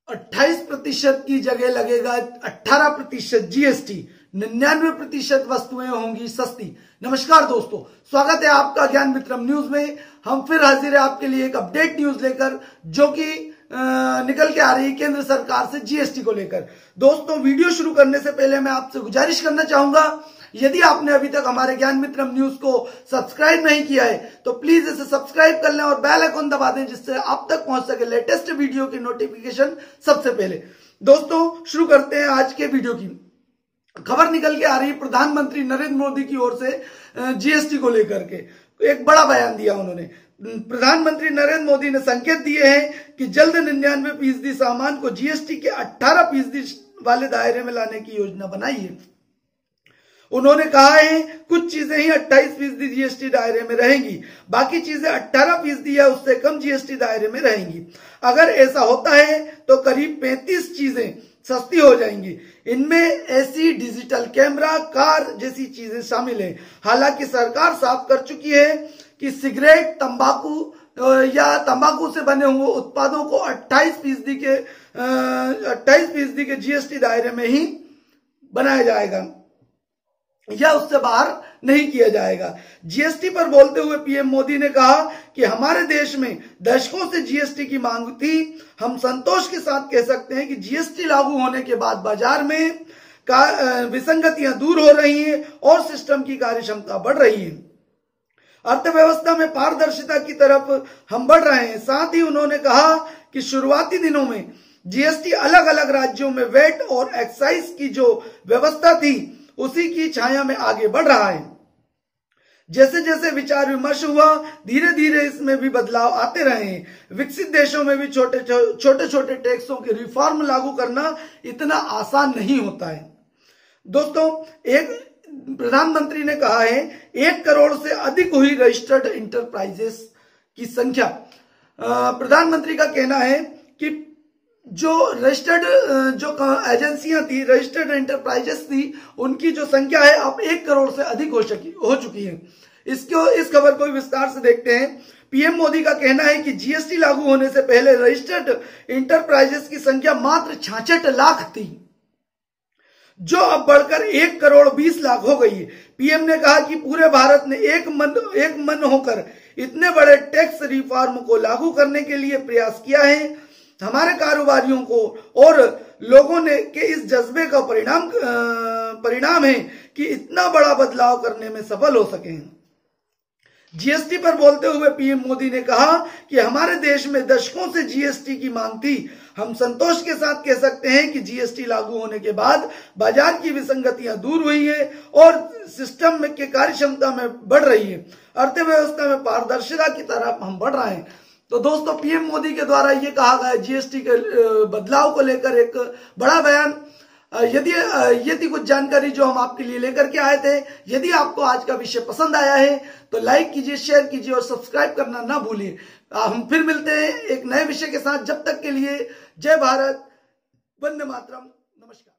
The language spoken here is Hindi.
28% की जगह लगेगा 18% जीएसटी, 99% वस्तुएं होंगी सस्ती। नमस्कार दोस्तों, स्वागत है आपका ज्ञान मित्रम न्यूज में। हम फिर हाजिर है आपके लिए एक अपडेट न्यूज लेकर, जो कि निकल के आ रही है केंद्र सरकार से जीएसटी को लेकर। दोस्तों, वीडियो शुरू करने से पहले मैं आपसे गुजारिश करना चाहूंगा, यदि आपने अभी तक हमारे ज्ञान मित्रम न्यूज को सब्सक्राइब नहीं किया है तो प्लीज इसे सब्सक्राइब कर लें और बेल आइकन दबा दें, जिससे आप तक पहुंच सके लेटेस्ट वीडियो की नोटिफिकेशन सबसे पहले। दोस्तों, शुरू करते हैं आज के वीडियो की। खबर निकल के आ रही है प्रधानमंत्री नरेंद्र मोदी की ओर से जीएसटी को लेकर के एक बड़ा बयान दिया उन्होंने। प्रधानमंत्री नरेंद्र मोदी ने संकेत दिए हैं कि जल्द 99% सामान को जीएसटी के 18% वाले दायरे में लाने की योजना बनाई है। उन्होंने कहा है कुछ चीजें ही 28% जीएसटी दायरे में रहेंगी, बाकी चीजें 18% या उससे कम जीएसटी दायरे में रहेंगी। अगर ऐसा होता है तो करीब 35 चीजें सस्ती हो जाएंगी। इनमें एसी, डिजिटल कैमरा, कार जैसी चीजें शामिल हैं। हालांकि सरकार साफ कर चुकी है कि सिगरेट, तंबाकू या तंबाकू से बने हुए उत्पादों को 28% के जीएसटी दायरे में ही बनाया जाएगा या उससे बाहर नहीं किया जाएगा। जीएसटी पर बोलते हुए पीएम मोदी ने कहा कि हमारे देश में दशकों से जीएसटी की मांग थी। हम संतोष के साथ कह सकते हैं कि जीएसटी लागू होने के बाद बाजार में विसंगतियां दूर हो रही हैं और सिस्टम की कार्यक्षमता बढ़ रही है। अर्थव्यवस्था में पारदर्शिता की तरफ हम बढ़ रहे हैं। साथ ही उन्होंने कहा कि शुरुआती दिनों में जीएसटी अलग अलग राज्यों में वेट और एक्साइज की जो व्यवस्था थी उसी की छाया में आगे बढ़ रहा है। जैसे जैसे विचार विमर्श हुआ, धीरे धीरे इसमें भी बदलाव आते रहे हैं। विकसित देशों में भी छोटे छोटे टैक्सों के रिफॉर्म लागू करना इतना आसान नहीं होता है। दोस्तों, एक प्रधानमंत्री ने कहा है 1 करोड़ से अधिक हुई रजिस्टर्ड इंटरप्राइजेस की संख्या। प्रधानमंत्री का कहना है कि जो रजिस्टर्ड जो एजेंसियां थी, रजिस्टर्ड एंटरप्राइजेस थी, उनकी जो संख्या है अब 1 करोड़ से अधिक हो चुकी है। इस खबर को विस्तार से देखते हैं। पीएम मोदी का कहना है कि जीएसटी लागू होने से पहले रजिस्टर्ड इंटरप्राइजेस की संख्या मात्र 66 लाख थी, जो अब बढ़कर 1 करोड़ 20 लाख हो गई है। पीएम ने कहा कि पूरे भारत ने एक मन होकर इतने बड़े टैक्स रिफॉर्म को लागू करने के लिए प्रयास किया है। हमारे कारोबारियों को और लोगों ने के इस जज्बे का परिणाम है कि इतना बड़ा बदलाव करने में सफल हो सके हैं। जीएसटी पर बोलते हुए पीएम मोदी ने कहा कि हमारे देश में दशकों से जीएसटी की मांग थी। हम संतोष के साथ कह सकते हैं कि जीएसटी लागू होने के बाद बाजार की विसंगतियां दूर हुई है और सिस्टम में के कार्यक्षमता में बढ़ रही है। अर्थव्यवस्था में पारदर्शिता की तरफ हम बढ़ रहे हैं। तो दोस्तों, पीएम मोदी के द्वारा ये कहा गया जीएसटी के बदलाव को लेकर एक बड़ा बयान। ये थी कुछ जानकारी जो हम आपके लिए लेकर के आए थे। यदि आपको आज का विषय पसंद आया है तो लाइक कीजिए, शेयर कीजिए और सब्सक्राइब करना ना भूलिए। हम फिर मिलते हैं एक नए विषय के साथ। जब तक के लिए जय भारत, वंदे मातरम, नमस्कार।